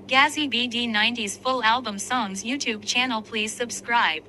Gazzy BD90's full album songs YouTube channel. Please subscribe.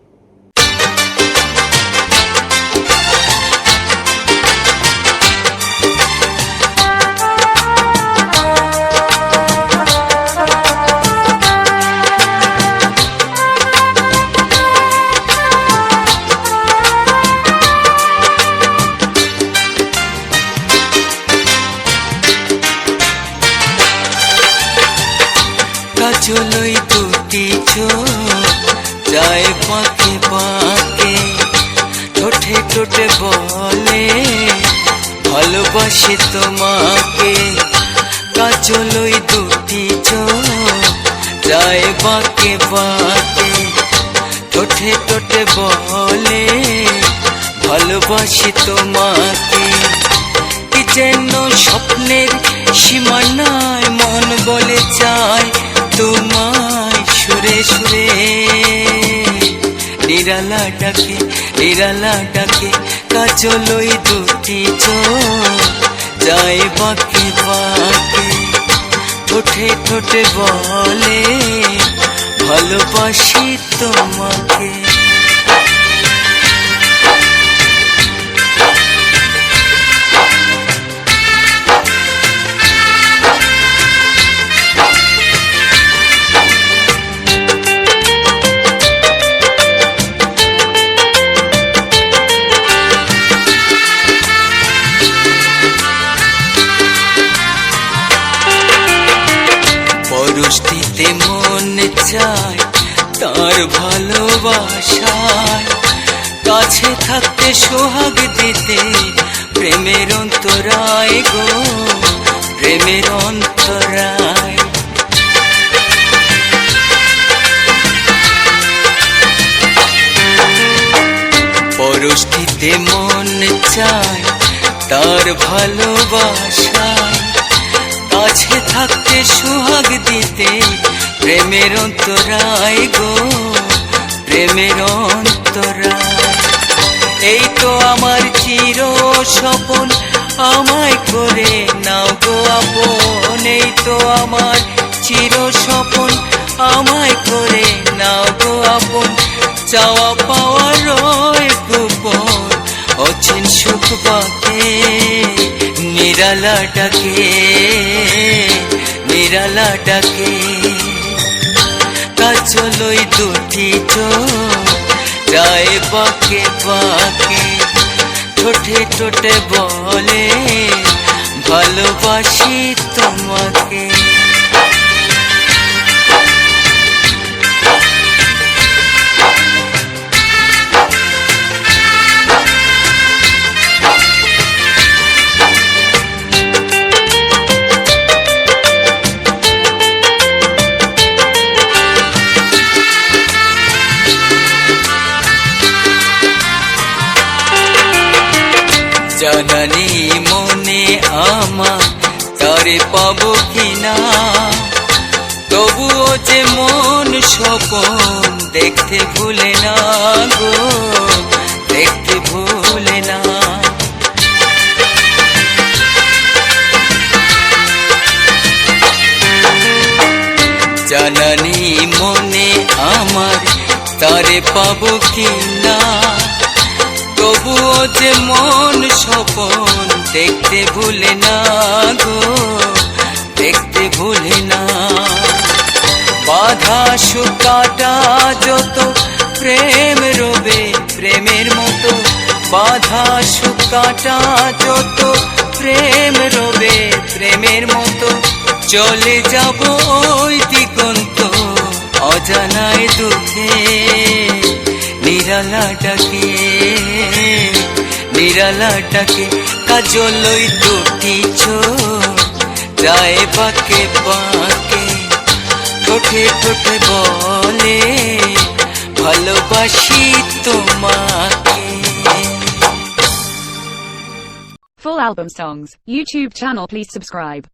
কাজলই দুটি চোখ যায় পাকে পাকে, ঠোঁটে ঠোঁটে বলে ভালোবাসি তোমাকে। কাজলই দুটি চোখ যায় বাঁকে বাঁকে, ঠোঁটে ঠোঁটে বলে ভালোবাসি তোমাকে। কি যেন স্বপ্নের সীমানায় মন বলে চায় তোমায় সুরে সুরে, নিরালা ডাকে নিরালা ডাকে। কাজলই দুটি চোখ যায় বাঁকে বাঁকে, ঠোঁটে ঠোঁটে বলে ভালোবাসি তোমাকে। পরশটিতে মন চায় তার ভালোবাসায়, কাছে থাকতে সোহাগ দিতে প্রেমের অন্তরায় গো, প্রেমের অন্তরায়। পরশটিতে মন চায় তার ভালোবাসায়, কাছে থাকতে সোহাগ দিতে প্রেমের অন্তরায় গো, প্রেমের অন্তরায়। এই তো আমার চির স্বপন, আমায় করে নাও গো আপন। এই তো আমার চির স্বপন, আমায় করে নাও গো আপন। চাওয়া পাওয়া রয় গোপন, অচিন সুখ বাঁকে নিরালা ডাকে নিরালা ডাকে। কাজলই দুটি চোখ যায় বাঁকে বাঁকে, ঠোঁটে ঠোঁটে বলে ভালোবাসি তোমাকে। জানানি মনে আমার তারে পাবো কিনা, তবুও যে মন স্বপন দেখতে ভুলে না গো, দেখতে ভুলে না। জানানি মনে আমার তারে পাবো কিনা, তবুও যে মন স্বপন দেখতে ভুলে না গো, দেখতে ভুলে না। বাধা সুকাটা যত প্রেম রবে প্রেমের মতো, বাধা সুকাটা যত প্রেম রবে প্রেমের মতো। চলে যাব ওই দিগন্ত অজানায় দুঃখে, নিরালা ডাকে নিরালা ডাকে। কাজলই দুটি চোখ যায় বাঁকে বাঁকে, ঠোঁটে ঠোঁটে বলে ভালোবাসি তোমাকে। Full album songs, YouTube channel. Please subscribe.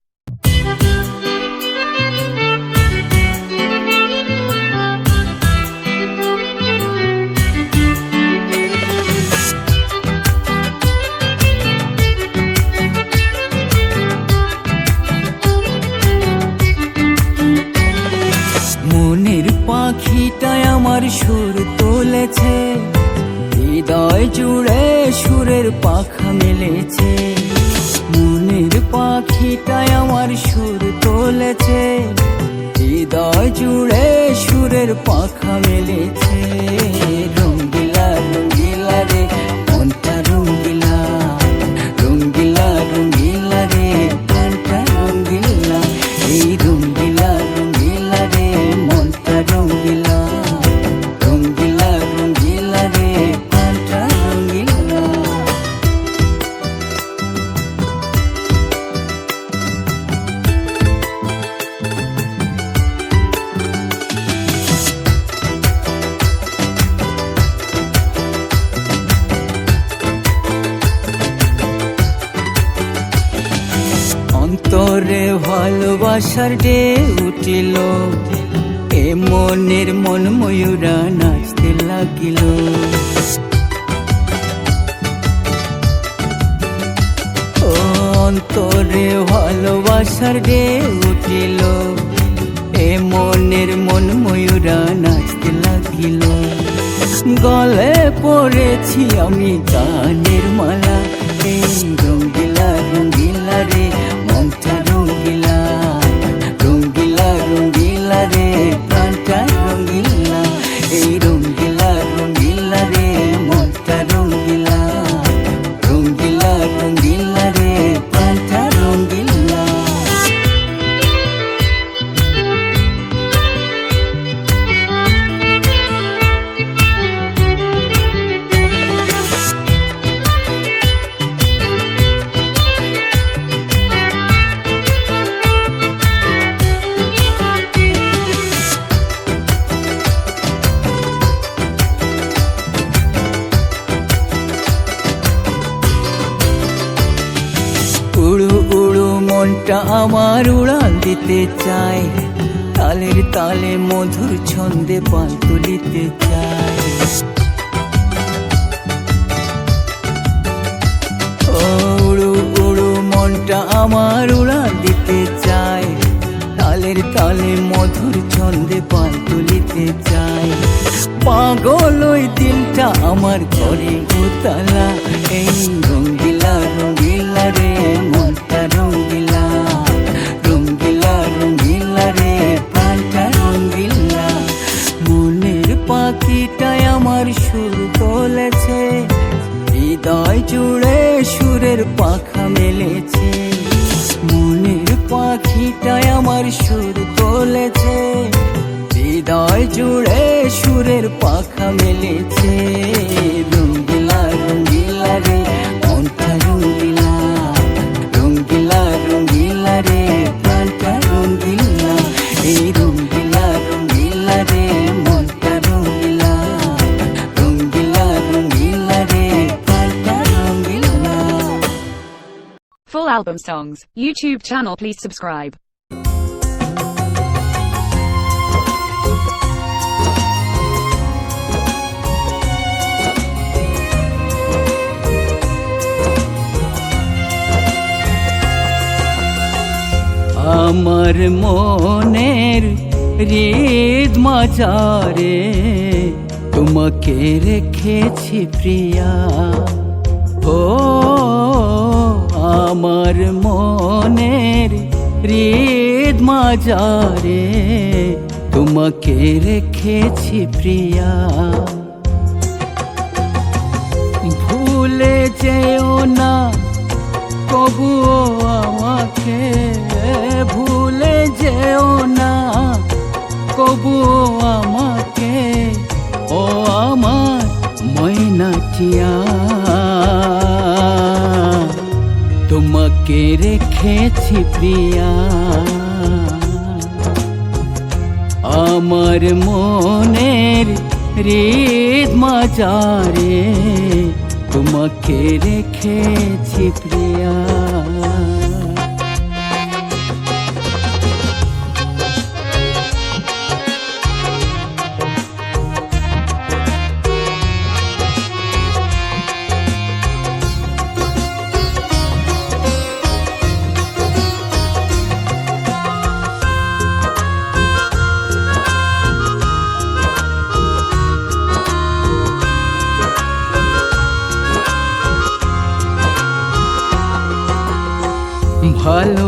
পাখিটায় আমার সুর তুলেছে, হৃদয় জুড়ে সুরের পাখা মেলেছে। মনের পাখিটায় আমার সুর তুলেছে, হৃদয় জুড়ে সুরের পাখা মেলেছে। রঙ্গিলা রঙ্গিলা রে মনটা রঙ্গিলা, রঙ্গিলা রঙ্গিলা রে মনটা রঙ্গিলা। এই রঙ্গিলা রঙ্গিলা রে মনটা রঙ্গিলা, রঙ্গিলা রঙ্গিলা রে মনটা রঙ্গিলা। অন্তরে ভালোবাসার ডে উঠিল, এ মনের মন ময়ূরা নাচতে লাগিল। ও অন্তরে ভালোবাসার ডে উঠিল, এ মনের মন ময়ূরা নাচতে লাগিল। গলে পড়েছি আমি গানের মালা, এই রঙ্গিলা রঙ্গিলা রে মনটা রঙ্গিলা, রঙ্গিলা রঙ্গিলা রে প্রাণটা রঙ্গিলা। এই রঙ্গিলা রঙ্গিলা রে মনটা রঙ্গিলা, রঙ্গিলা রঙ্গিলা রে প্রাণটা রঙ্গিলা। উড়ু উড়ু মনটা আমার উড়াল দিতে চায়, তালের তালে মধুর ছন্দে পাল তুলিতে চায়। ও উড়ু উড়ু মনটা আমার উড়াল দিতে চায়, তালের তালে মধুর ছন্দে পাল তুলিতে চায়। পাগল ওই দিনটা আমার ঘরে গোতালা, এই রঙ্গিলা রঙ্গিলা রে মনটা রঙ্গিলা, রঙ্গিলা রঙ্গিলা রে প্রাণটা রঙ্গিলা। মনের পাখিটায় আমার সুর তুলেছে, হৃদয় জুড়ে সুরের পাখা মেলেছে। মনের পাখিটায় আমার সুর তুলেছে, হৃদয় জুড়ে সুরের পাখা মেলেছে। রঙ্গিলা রঙ্গিলা রে মনটা রঙ্গিলা, রঙ্গিলা রঙ্গিলা রে প্রাণটা রঙ্গিলা। এই রঙ্গিলা রঙ্গিলা রে মনটা রঙ্গিলা, রঙ্গিলা রঙ্গিলা রে প্রাণটা রঙ্গিলা। Full album songs, YouTube channel, please subscribe. আমার মনের হৃদ মাঝারে তোমাকে রেখেছি প্রিয়া। ও আমার মনের হৃদ মাঝারে তোমাকে রেখেছি প্রিয়া। ভুলে যেও না কবুও আমাকে, ভুলে যেও না কবুও আমাকে। ও আমার ময়নাটিয়া, তোমাকে রেখেছি প্রিয়া। আমার মনের হৃদ মাঝারে তোমাকে রেখেছি প্রিয়া।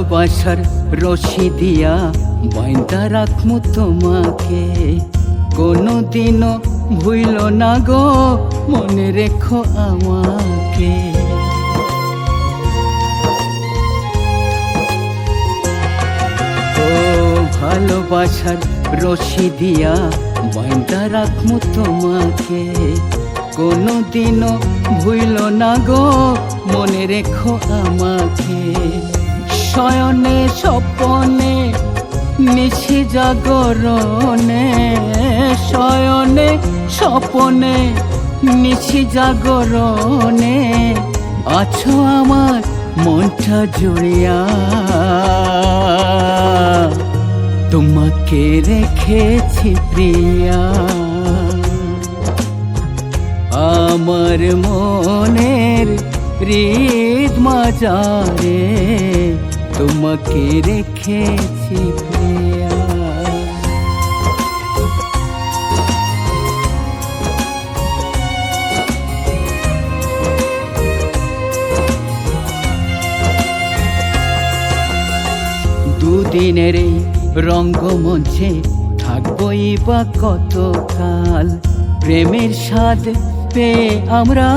ভালোবাসার রশি দিয়া বাইন্দা রাখমু তোমাকে, কোনোদিনও ভুইল না গো মনে রেখো আমাকে। ও ভালোবাসার রশি দিয়া বাইন্দা রাখমু তোমাকে, কোনোদিনও ভুইল না গো মনে রেখো আমাকে। শয়নে স্বপনে নিশি জাগরণে, শয়নে স্বপনে নিশি জাগরণে আছো আমার মনটা জুড়িয়া, তোমাকে রেখেছি প্রিয়া। আমার মনের হৃদ মাজারে তোমাকে রেখেছি প্রিয়া। দুদিনের এই রঙ্গমঞ্চে থাকবই বা কতকাল, প্রেমের স্বাদ পেয়ে আমরা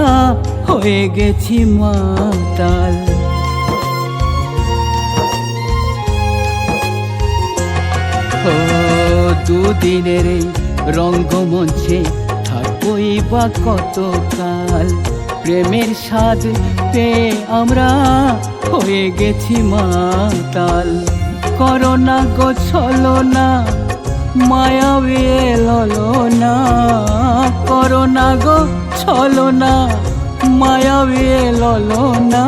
হয়ে গেছি মাতাল। ও দুদিনের এই রঙ্গমঞ্চে থাকবই বা কতকাল, প্রেমের স্বাদ পেয়ে আমরা হয়ে গেছি মাতাল। করোনা গো ছলনা মায়াবী ললনা, করোনা গো ছলনা মায়াবী ললনা,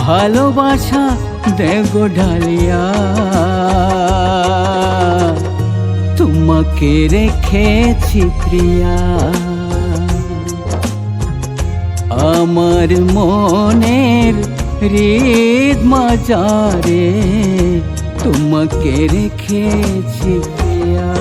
ভালোবাসা দেগো ঢালিয়া তোমাকে রেখেছি প্রিয়া। আমার মনের হৃদ মাজারে তোমাকে রেখেছি প্রিয়া।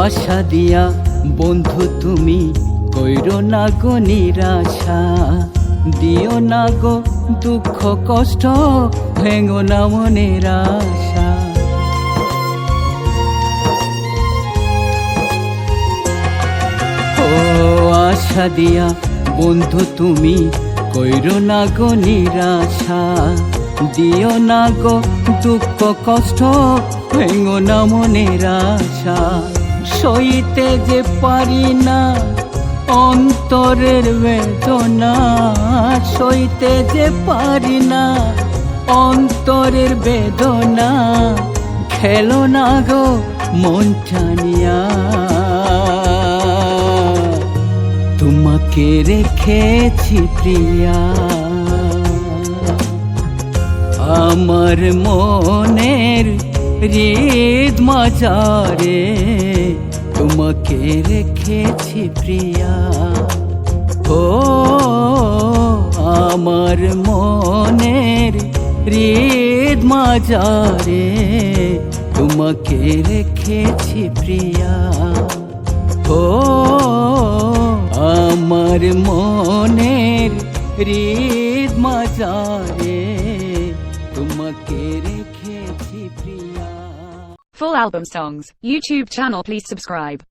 আশা দিয়া বন্ধু তুমি কইরো না গো নিরাশা, দিও না গো দুঃখ কষ্ট ভেঙো না মনের আশা। ও আশা দিয়া বন্ধু তুমি কইরো না গো নিরাশা, দিও না গো দুঃখ কষ্ট ভেঙো না মনের আশা। সইতে যে পারি না অন্তরের বেদনা, সইতে যে পারি না অন্তরের বেদনা, খেলো না গো মন টানিয়া তোমাকে রেখেছি প্রিয়া। আমার মনের হৃদ মাজারে তোমাকে রেখেছি প্রিয়া। ও আমার মনের হৃদ মাজারে তোমাকে রেখেছি প্রিয়া। ও আমার মনের হৃদ মাজারে তোমাকে রেখেছি প্রিয়া। Full album songs, YouTube channel please subscribe.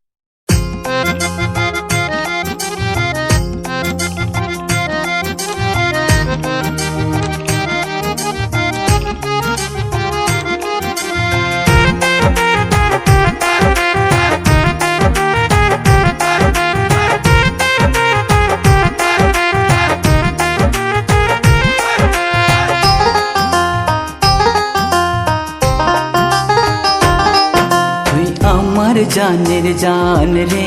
জানের জান রে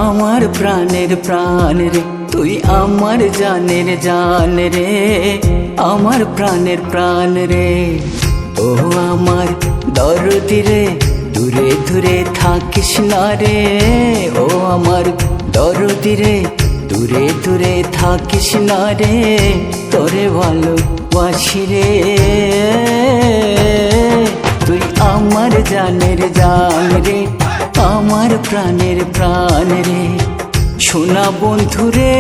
আমার প্রাণের প্রাণ রে, তুই আমার জানের জান রে আমার প্রাণের প্রাণ রে। ও আমার দরদি রে দূরে দূরে থাকিস না রে, ও আমার দরদি রে দূরে দূরে থাকিস না রে, তোরে ভালোবাসি রে। তুই আমার জানের জান রে, আমার প্রাণের প্রাণ রে। সোনা বন্ধু রে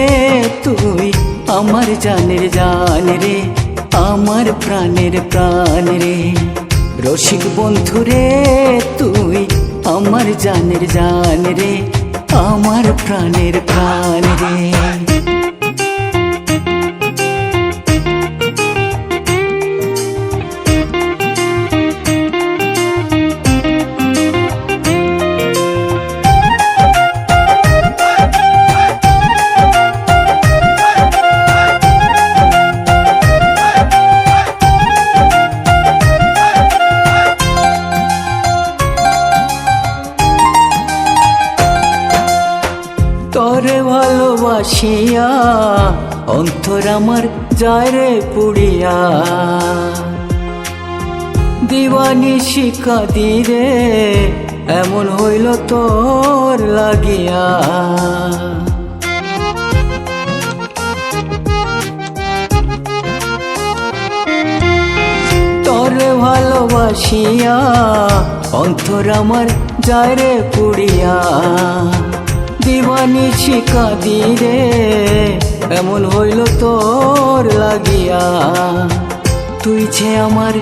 তুই আমার জানের জান রে, আমার প্রাণের প্রাণ রে। রসিক বন্ধু রে তুই আমার জানের জান রে, আমার প্রাণের প্রাণ রে। তরে ভালোবাসিয়া অন্তর আমার যায় রে পুড়িয়া, দিবানিশি কাঁদি রে এমন হইল তোর লাগিয়া। তরে ভালোবাসিয়া অন্তর আমার যায় রে পুড়িয়া, দিবানিশি কাঁদি রে এমন হইল তোর লাগিয়া। তুই যে আমার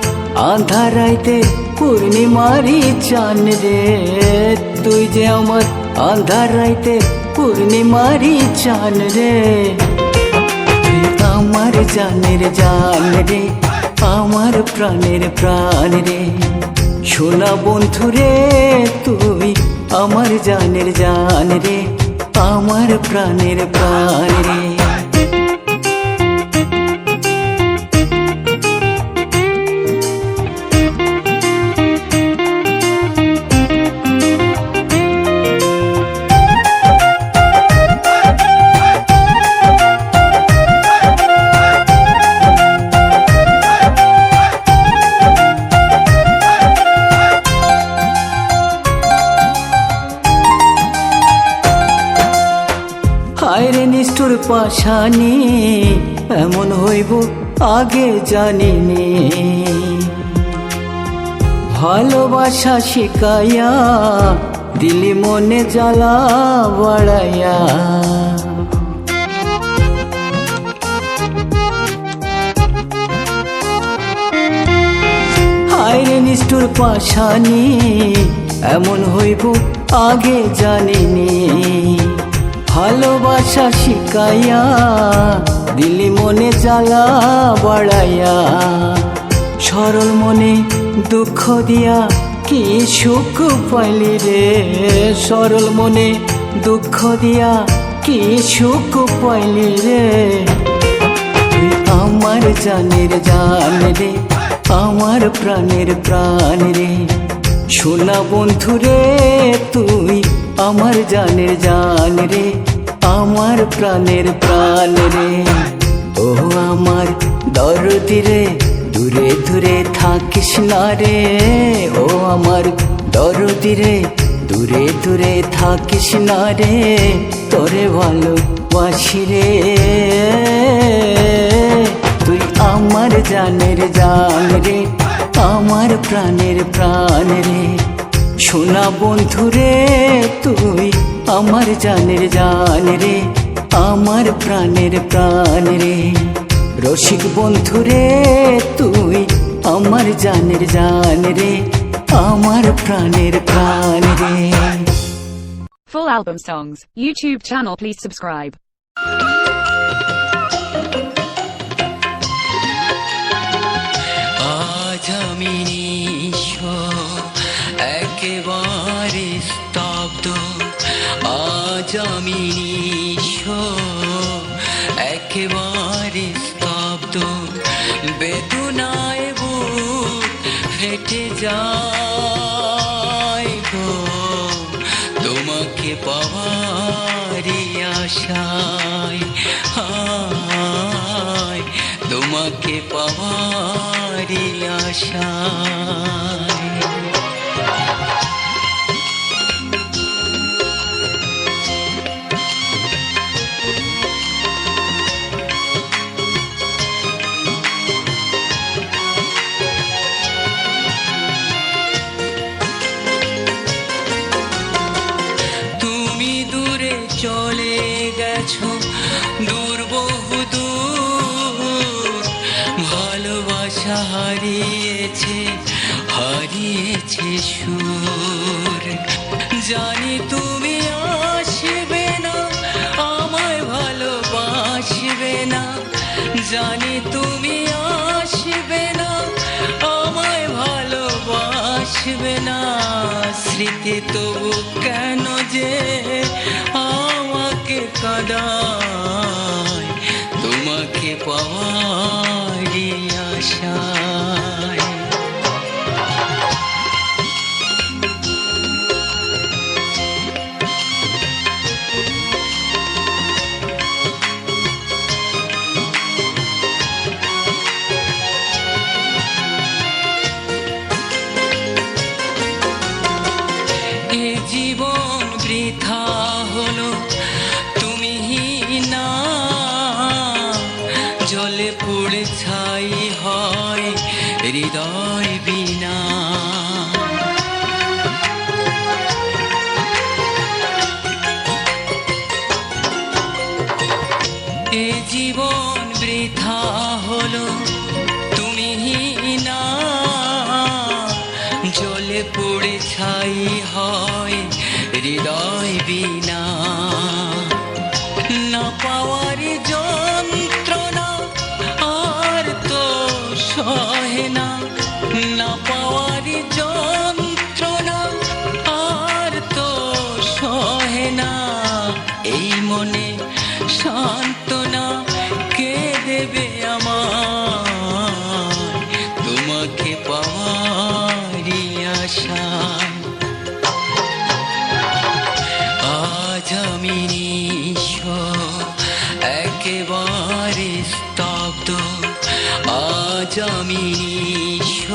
আঁধার রাইতে পূর্ণিমারি চান রে, তুই যে আমার আঁধার রাইতে পূর্ণিমারি চান রে। তুই আমার জানের জান রে, আমার প্রাণের প্রাণ রে। সোনা বন্ধু রে তুই আমার জানের জান রে, আমার প্রাণের প্রাণ রে। হায়রে নিষ্ঠুর পাশানি এমন হইব আগে জানিনি, ভালোবাসা শিখাইয়া দিলি মনে জ্বালা বাড়াইয়া। হায়রে নিষ্ঠুর পাশানি এমন হইব আগে জানিনি, ভালোবাসা শিখাইয়া দিলি মনে জ্বালা বাড়াইয়া। সরল মনে দুঃখ দিয়া কি সুখ পাইলি রে, সরল মনে দুঃখ দিয়া কি সুখ পাইলি রে। তুই আমার জানের জান রে, আমার প্রাণের প্রাণ রে। সোনা বন্ধু রে তুই আমার জানের জান রে, আমার প্রাণের প্রাণ রে। ও আমার দরদি রে দূরে দূরে থাকিস না রে, ও আমার দরদি রে দূরে দূরে থাকিস না রে। তোরে ভালোবাসি রে তুই আমার জানের জান রে, আমার প্রাণের প্রাণ রে। সোনা বন্ধু রে তুই আমার জানের জান রে, আমার প্রাণের প্রাণ রে। রসিক বন্ধু রে তুই আমার জানের জান রে, আমার প্রাণের প্রাণ রে। Full album songs, YouTube channel please subscribe. আজ আমি নিঃস্ব একেবারে স্তব্ধ, আজ আমি নিঃস্ব একেবারে স্তব্ধ। বেদনায় বুক ফেটে যায় গো, তোমাকে পাওয়ারই আশায়, হায় তোমাকে পাওয়ারই আশায়। কাদায় তোমাকে পাওয়ারই আশায়। এ জীবন বৃথা হলো তুমি না, জলে পুড়ে ছাই হয় হৃদয় বিনা। এ জীবন বৃথা হলো তুমি না, জলে পুড়ে ছাই হয় হৃদয় বিনা। না পাওয়ার যন্ত্রণা আর তো সহে না, না পাওয়ার যন্ত্রণা আর তো সহে না। এই মনে সান্ত্বনা কে দেবে আমার, তোমাকে পাওয়ারই আশায়। আজ আমি নিঃস্ব একেবারে স্তব্ধ, আজ আমি নিঃস্ব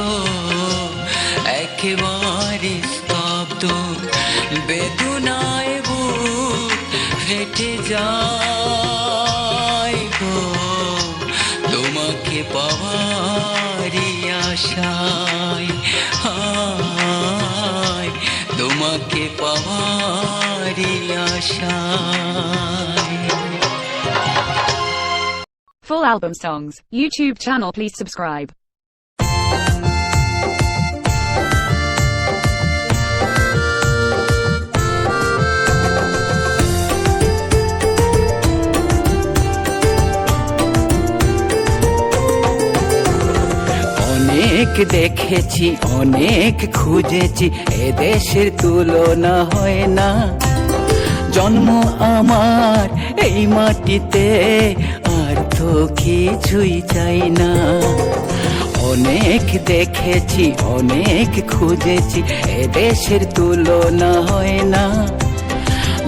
একেবারে স্তব্ধ। বেদনায় বুক ফেটে যায় গো, তোমাকে পাওয়ারই আশায়। হায় তোমাকে পাওয়ারই আশায়। Full album songs, YouTube channel please subscribe. অনেক দেখেছি অনেক খুঁজেছি, এ দেশের তুলনা হয় না। জন্ম আমার এই মাটিতে, আর তো কিছুই চাই না। অনেক দেখেছি অনেক খুঁজেছি, এ দেশের তুলনা হয় না।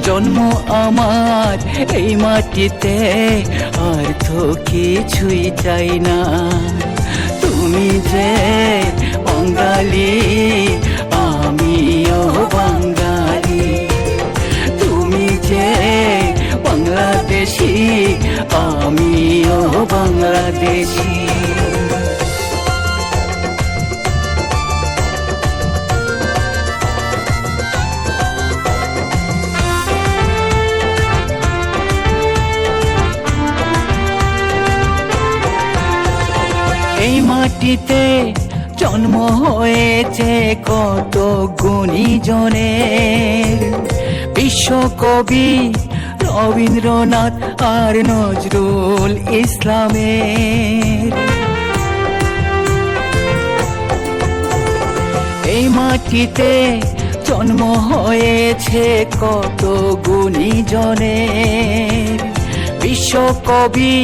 জন্ম আমার এই মাটিতে, আর তো কিছুই চাই না। তুমি যে বাঙালি আমিও বাঙালি, তুমি যে বাংলাদেশি আমিও বাংলাদেশি। এই মাটিতে জন্ম হয়েছে কত গুণীজনের, বিশ্বকবি রবীন্দ্রনাথ আর নজরুল ইসলামের। এই মাটিতে জন্ম হয়েছে কত গুণীজনের, বিশ্বকবি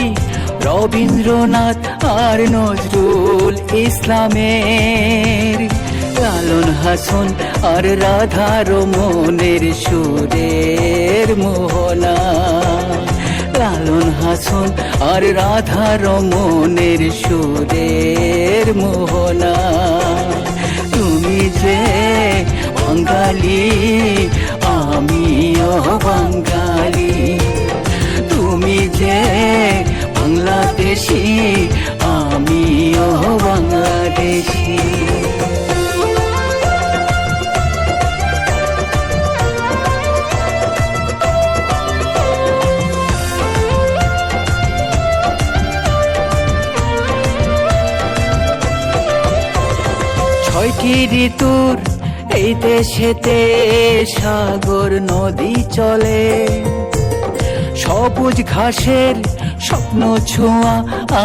রবীন্দ্রনাথ আর নজরুল ইসলামের। লালন হাসন আর রাধা রমনের সুরের মোহনা, লালন হাসন আর রাধা রমনের সুরের মোহনা। তুমি যে বাঙালি আমিও বাঙালি, তুমি যে বাংলাদেশি আমিও বাংলাদেশি। ছয়টি ঋতুর এই দেশেতে সাগর নদী চলে, সবুজ ঘাসের স্বপ্ন ছোঁয়া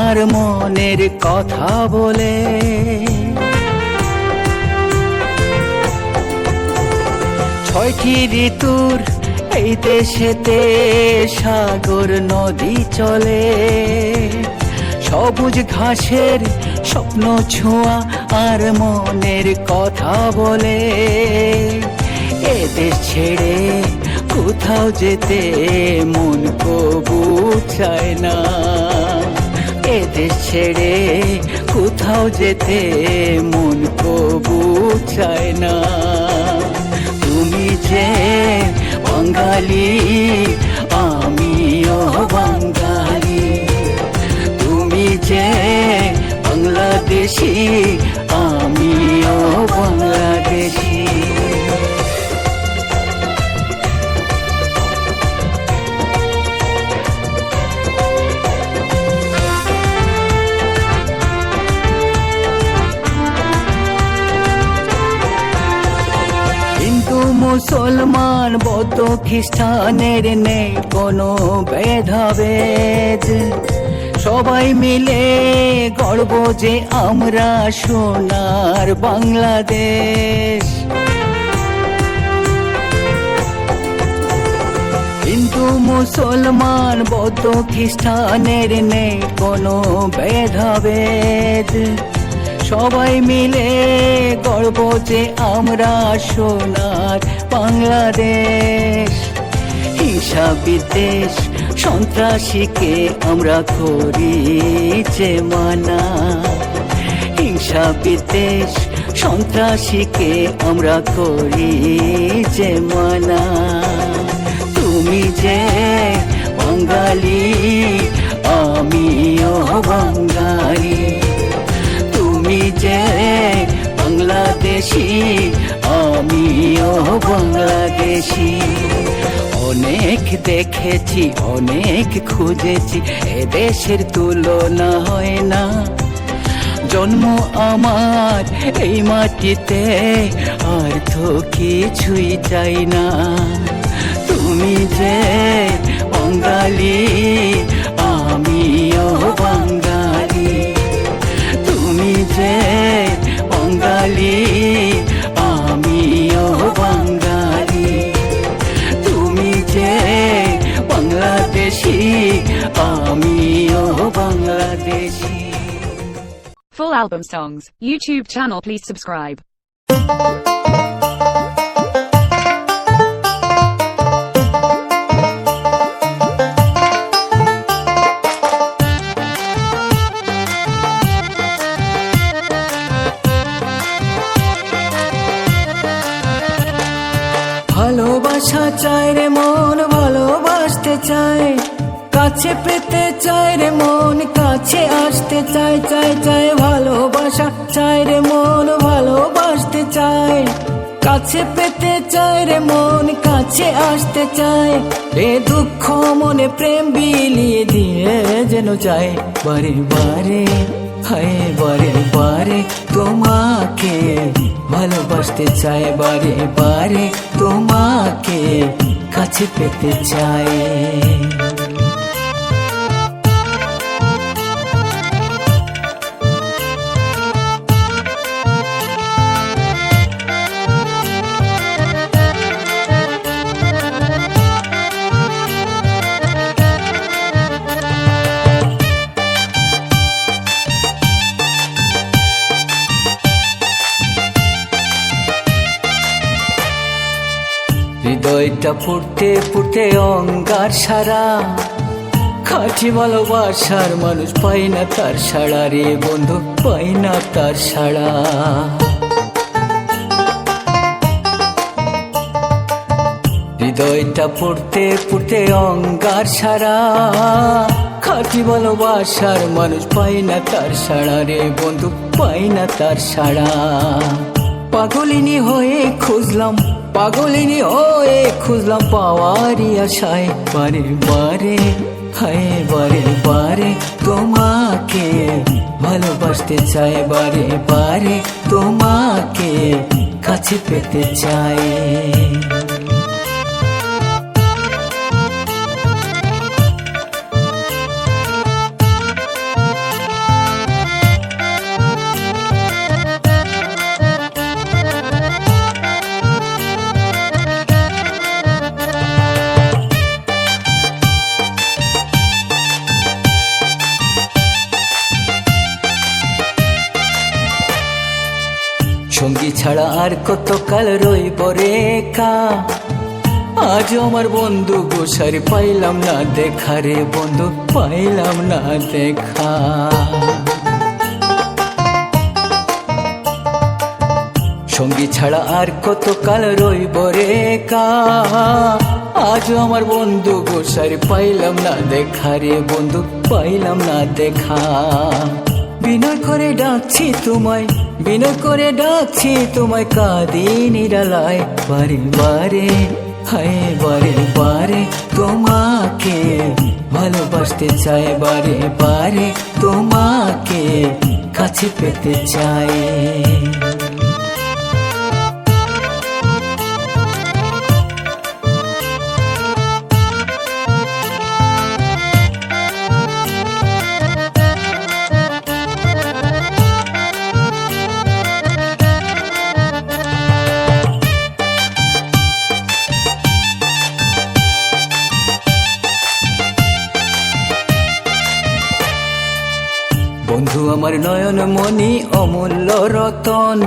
আর মনের কথা বলে। ছয়টি ঋতুর এই দেশেতে সাগর নদী চলে, সবুজ ঘাসের স্বপ্ন ছোঁয়া আর মনের কথা বলে। এ দেশ ছেড়ে কোথাও যেতে মন কবু চায় না, এ দেশ ছেড়ে কোথাও যেতে মন কবু চায় না। তুমি যে বাঙালি আমিও বাঙালি, তুমি যে বাংলাদেশি আমিও বাংলাদেশি। হিন্দু মুসলমান বৌদ্ধ খ্রিস্টানের নেই কোনো ভেদাভেদ, সবাই মিলে গর্ব যে আমরা সোনার বাংলাদেশ। হিন্দু মুসলমান বৌদ্ধ খ্রিস্টানের নেই কোনো ভেদাভেদ, সবাই মিলে গর্ব যে আমরা সোনার বাংলাদেশ। হিংসা বিদ্বেষ সন্ত্রাসীকে আমরা করি যে মানা, হিংসা বিদ্বেষ সন্ত্রাসীকে আমরা করি যে মানা। তুমি যে বাঙালি আমিও বাঙালি, তুমি যে বাংলাদেশি আমিও বাংলাদেশি। অনেক দেখেছি অনেক খুঁজেছি এ দেশের তুলনা হয় না, জন্ম আমার এই মাটিতে আর তো কিছুই চাই না। তুমি যে বাঙালি আমিও বাঙালি, তুমি যে বাঙালি আমিও বাঙালি, তুমি যে বাংলাদেশি আমিও Bangladeshi. Full album songs, YouTube channel please subscribe. ভালোবাসা চায় রে মন ভালোবাসতে চায়, কাছে পেতে চায় রে মন কাছে আসতে চায়, চায় চায় ভালোবাসা চায় রে মন ভালোবাসতে চায়, কাছে পেতে চায় রে মন কাছে আসতে চায়। এ দুঃখ মনে প্রেম বিলিয়ে দিয়ে যেন চায় বারে বারে, হায় বারে বারে তোমাকে ভালোবাসতে চায়, বারে বারে তোমাকে কাছে পেতে চায়। হৃদয়টা ফুটতে ফুটতে অঙ্গার সারা, খাঁটি ভালোবাসার মানুষ পাই না তার সাড়া রে বন্ধু, পাই না তার সাড়া। হৃদয়টা ফুটতে ফুটতে অঙ্গার সারা, খাঁটি ভালোবাসার মানুষ পাই না তার সাড়া রে বন্ধু, পাই না তার সাড়া। পাগলিনী হয়ে খুঁজলাম, পাগলিনী হয়ে খুঁজলাম পাওয়ারই আশায়, বারে বারে হায় বারে বারে তোমাকে ভালোবাসতে চায়, বারে বারে তোমাকে কাছে পেতে চায়। ছাড়া আর কত কাল রইব রে একা। আজ আমার বন্ধু গোসারি পাইলাম না দেখা রে বন্ধু, পাইলাম না দেখা। সঙ্গী ছাড়া আর কত কাল রইব রে একা। আজ আমার বন্ধু গোসারি পাইলাম না দেখা রে বন্ধু, পাইলাম না দেখা। বিনয় করে ডাকছি তোমায়, বিনয় করে ডাকছি তোমায়, কাঁদি নিরালায় বারে বারে, হায় বারে বারে তোমাকে ভালোবাসতে চাই, বারে বারে তোমাকে কাছে পেতে চাই। বন্ধু আমার নয়ন মনি অমূল্য রতন,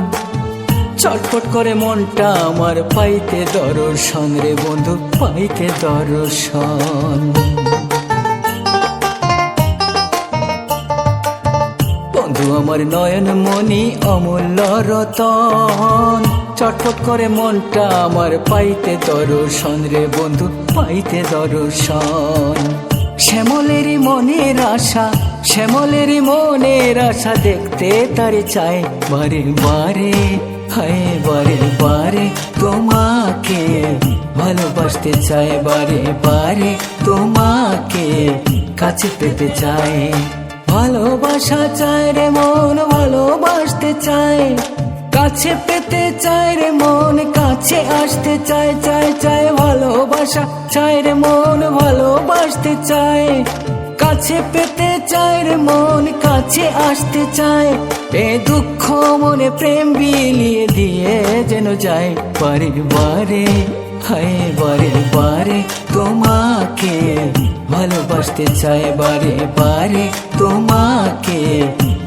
চটপট করে মনটা আমার পাইতে দর্শন রে বন্ধু, পাইতে দর্শন। বন্ধু আমার নয়ন মনি অমূল্য রতন, চটপট করে মনটা আমার পাইতে দর্শন রে বন্ধু, পাইতে দর্শন। শ্যামলেরই মনের আশা, শ্যামলেরই মনের আশা, দেখতে তারে চাই বারে বারে, হায় বারে বারে তোমাকে ভালোবাসতে চাই, বারে বারে তোমাকে কাছে পেতে চাই। ভালোবাসা চাই রে মন, ভালোবাসতে চাই, কাছে পেতে চাই রে মন, কাছে আসতে চাই, চাই চাই। ভালোবাসা চাই রে মন, ভালোবাসতে চাই, কাছে পেতে চাই রে মন, কাছে আসতে চাই। এ দুঃখ মনে প্রেম বিলিয়ে দিয়ে যেন যায় বারে বারে, হায় বারে বারে তোমাকে ভালোবাসতে চাই, বারে বারে তোমাকে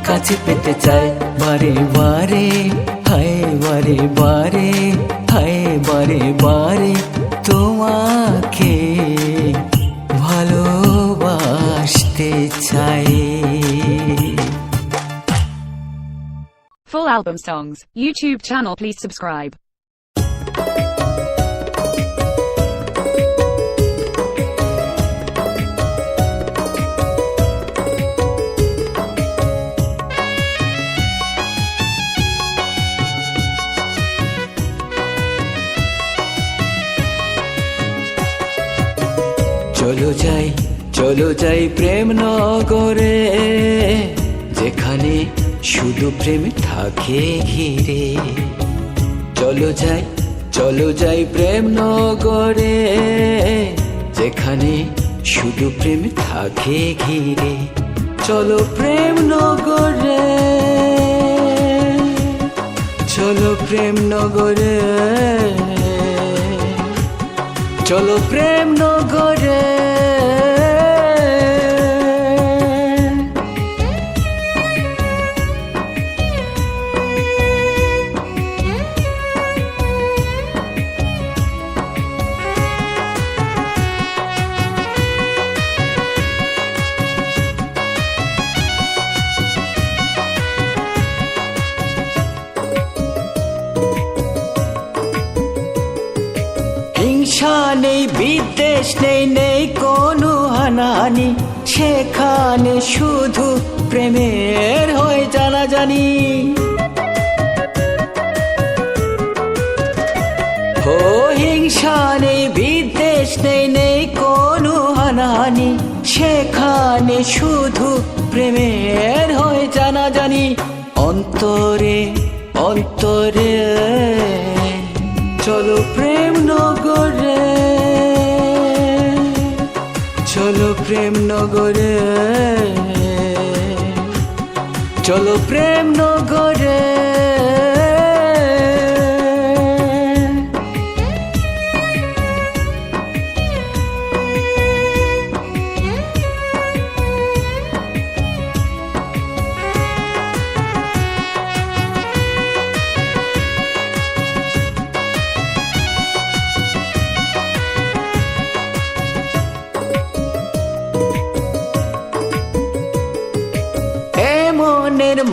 কাছে পেতে চাই, বারে বারে, হায় বারে বারে, হায় বারে বারে তোমাকে ভালোবাসতে চাই। Full album songs, YouTube channel, please subscribe. চলো যাই, চলো যাই প্রেম নগরে, যেখানে শুধু প্রেম থাকে ঘিরে। চলো যাই, চলো যাই প্রেম নগরে, যেখানে শুধু প্রেম থাকে ঘিরে। চলো প্রেম নগরে, চলো প্রেম নগরে, চলো প্রেম নগরে। হিংসা নেই, বিদ্বেষ নেই, নেই কোনো হানাহানি, সেখানে শুধু প্রেমের হয় জানাজানি। ও হিংসা নেই, বিদ্বেষ নেই, নেই কোনো হানাহানি, সেখানে শুধু প্রেমের হয় জানাজানি। অন্তরে অন্তরে চলো প্রেম নগরে, চলো প্রেম নগরে, চলো প্রেম নগরে।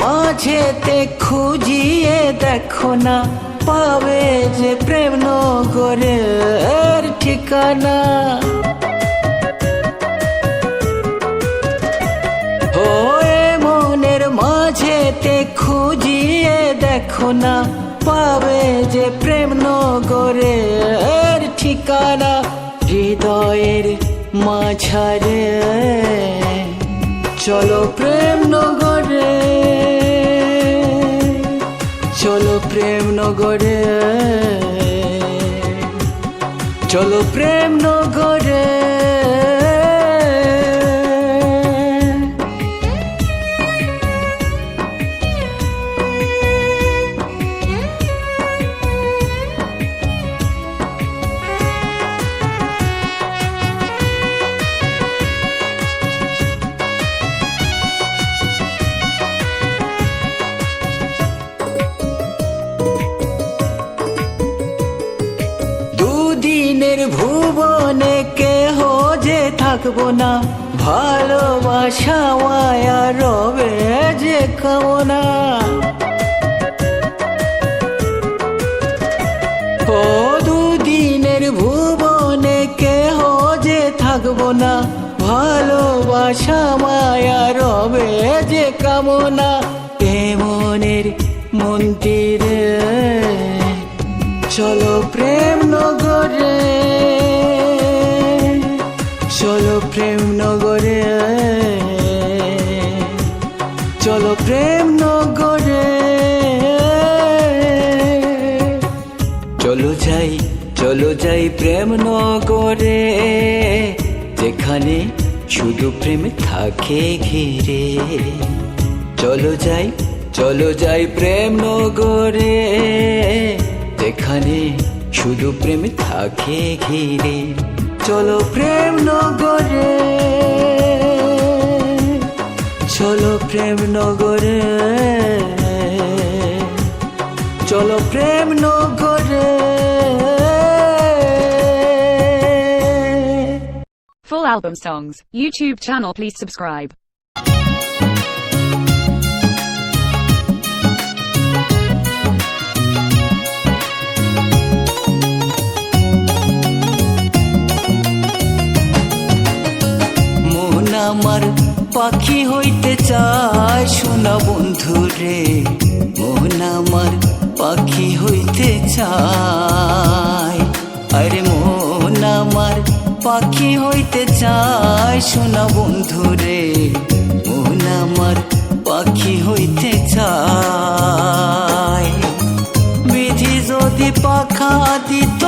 মাঝেতে খুঁজিয়ে দেখো না, পাবে যে প্রেম নগরের ঠিকানা। হয়ে মনের মাঝেতে খুঁজিয়ে দেখো না, পাবে যে প্রেম নগরের ঠিকানা। হৃদয়ের মাঝারে চলো প্রেম নগরে, চলো প্রেম নগরে, চলো প্রেম নগরে। দুদিনের ভুবনে কেহ যে থাকবো না, ভালোবাসা মায়া রবে যে কামনা। ও দুদিনের ভুবনে কেহ যে থাকবো না, ভালোবাসা মায়া রবে যে কামনা। এমনের মন্দিরে চলো প্রেম নগরে, চলো প্রেম নগরে, চলো প্রেম নগরে। চলো যাই, চলো যাই প্রেম নগরে, যেখানে শুধু প্রেম থাকে ঘিরে। চলো যাই, চলো যাই প্রেম নগরে, যেখানে শুধু প্রেম থাকে ঘিরে। চলো প্রেম নগরে, চলো প্রেম নগরে, চলো প্রেম নগরে। Full album songs, YouTube channel, please subscribe. মন আমার পাখি হইতে চায় সোনা বন্ধু রে, মন আমার পাখি হইতে চায়। আরে মন আমার পাখি হইতে চায় সোনা বন্ধু রে, মন আমার পাখি হইতে চায়। বিধি যদি পাখা দিত,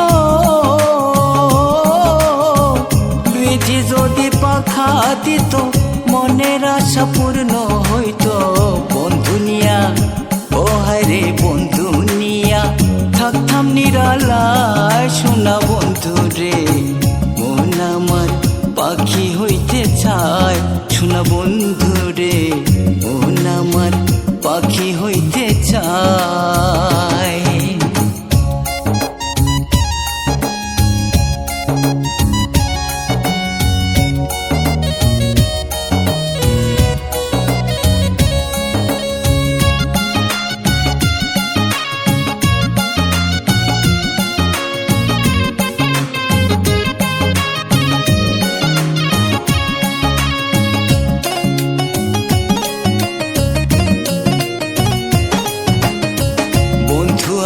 বিধি যদি পাখা দিত, মনের আশা পূর্ণ হইত। বন্ধু নিয়া, ও হায়রে বন্ধু নিয়া, থাকতাম নিরালায় সোনা বন্ধু রে, মন আমার পাখি হইতে চায় সোনা বন্ধু রে, মন আমার পাখি হইতে চায়।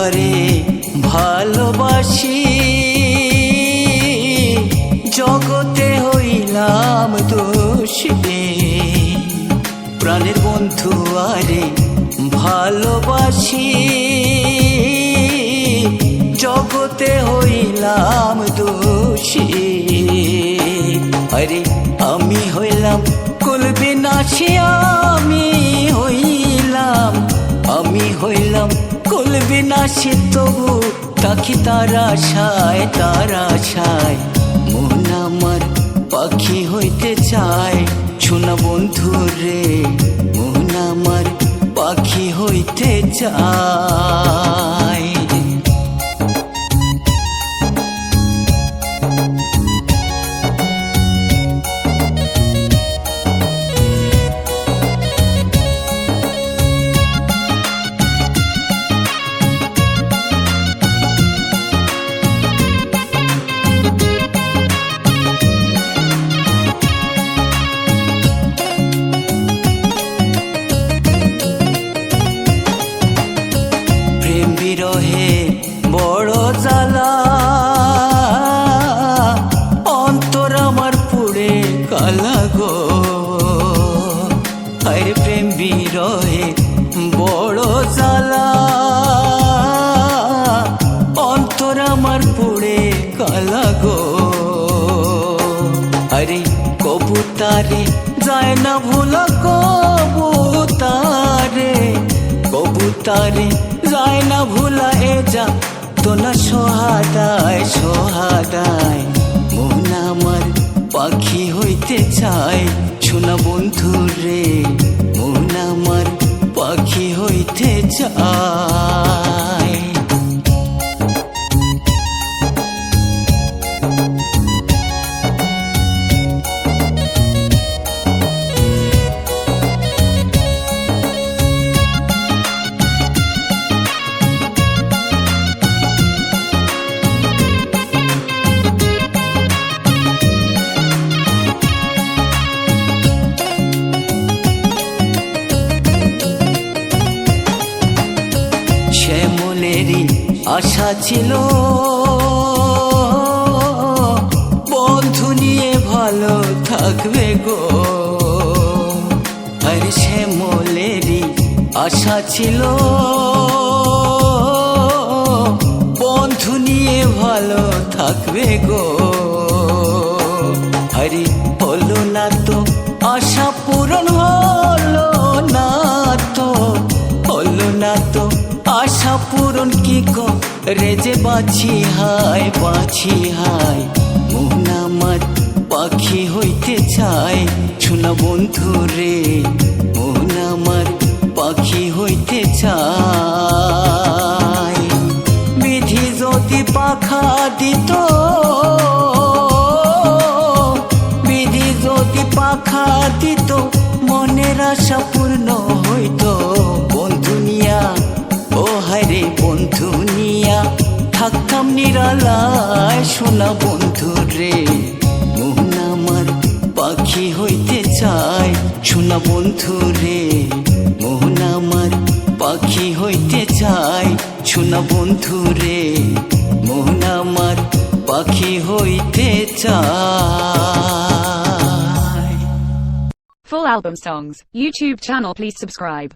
আরে ভালোবাসি, জগতে হইলাম দোষী। প্রাণের বন্ধু আরে ভালোবাসি, জগতে হইলাম দোষী। আরে আমি হইলাম কুলবিনাশী, আমি হইলাম, আমি হইলাম কুলবিনাশী। তবু তাকি তারা আশায়, তারা আশায় মন আমার পাখি হইতে চায় সোনা বন্ধু রে, মন আমার পাখি হইতে চায়। আরে কবুতারে যায় না ভোলা কবুতারে, কবুতারে যায় না ভোলা এ যা তোলা সোহাদায় সোহাদায়। মন আমার পাখি হইতে চায় শোনা বন্ধু রে, মন আমার পাখি হইতে চায়। শ্যামলেরই আশা ছিল বন্ধু নিয়ে ভালো থাকবে গো, আরে শ্যামলেরই আশা ছিল বন্ধু নিয়ে ভালো থাকবে গো। আরে হলো না তো আশা পূরণ, হলো না তো, হলো না তো আশা পূরণ কি করে যে বাঁচি হায় বাঁচি হায়। মন আমার পাখি হইতে চায় শোনা বন্ধু রে, মন আমার পাখি হইতে চায়। বিধি যদি পাখা দিত, বিধি যদি পাখা দিত মনের আশা পূর্ণ হইত। বন্ধু নিয়া ও হায়রে বন্ধু নিয়া থাকতাম নিরালায় শোনা বন্ধু রে, মন আমার পাখি হইতে চায় শোনা বন্ধু রে, মন আমার পাখি হইতে চায় শোনা বন্ধু রে, মন আমার পাখি হইতে চায়। Full album songs, YouTube channel please subscribe.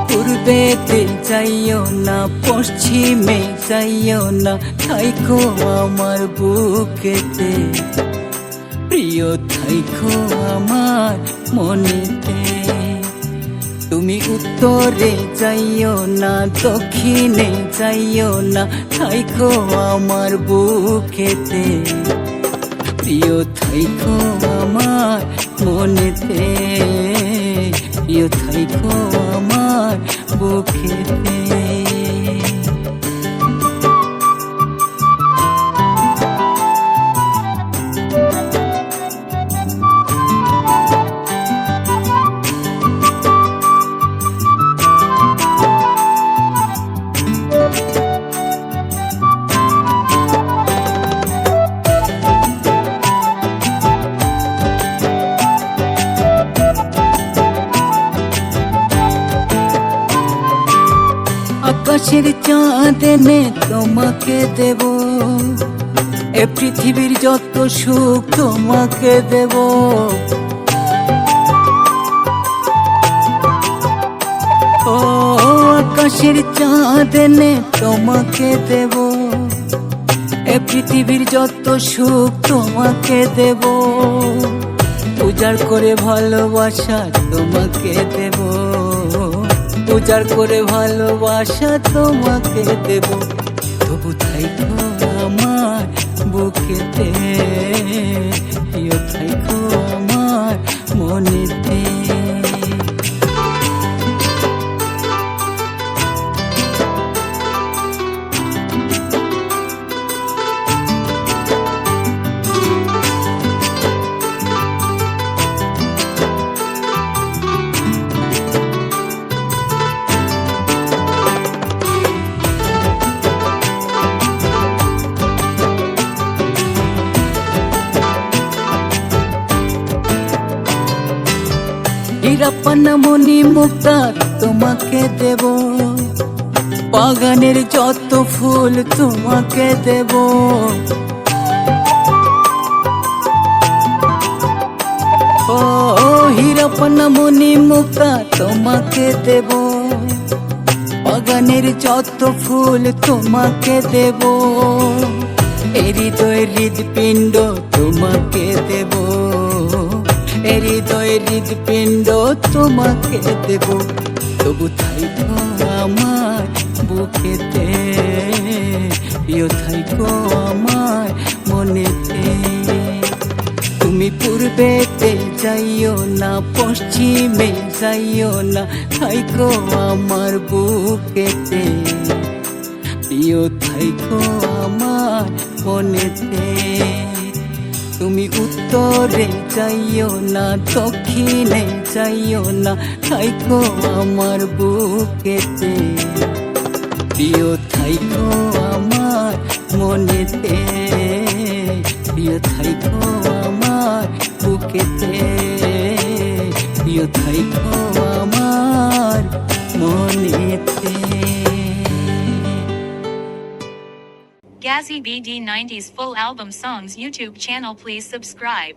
পূর্বেতে যাইও না পশ্চিমে যাইও না, থাইকো আমার বুকেতে প্রিয়, থাইকো আমার মনেতে। তুমি উত্তরে যাইও না দক্ষিণে যাইও না, থাইকো আমার বুকেতে প্রিয়, থাইকো আমার মনেতে, প্রিয় থাইকো আমার বুকেতে। আকাশের চাঁদ এনে তোমাকে দেব, এ পৃথিবীর যত সুখ তোমাকে দেব। ও আকাশের চাঁদ এনে তোমাকে দেব, এ পৃথিবীর যত সুখ তোমাকে দেব। উজাড় করে ভালোবাসা তোমাকে দেব, উজাড় করে ভালোবাসা তোমাকে দেব। তবু থাইকো আমার বুকেতে, প্রিয় থাইকো আমার মনেতে। হীরাপানা মণি মুক্তা তোমাকে দেব, বাগানের যত ফুল তোমাকে দেব, ও হীরাপনা মণি মুক্তা তোমাকে দেব, বাগানের যত ফুল তোমাকে দেব, হৃদয়ের হৃদপিণ্ড তোমাকে দেব, হৃদয়ের হৃদপিণ্ড তোমাকে দেব, তবু থাইকো আমার বুকেতে, প্রিয় থাইকো আমার মনেতে। তুমি পূর্বেতে যাইও না, পশ্চিমে যাইও না, থাইকো আমার বুকেতে, প্রিয় থাইকো আমার মনেতে। তুমি উত্তরে যাইও না, দক্ষিণে যাইও না, থাইকো আমার বুকেতে, প্রিয় থাইকো আমার মনেতে, প্রিয় থাইকো আমার বুকেতে, প্রিয় থাইকো আমার মনেতে। Gazzy BD 90s full album songs YouTube channel, please subscribe.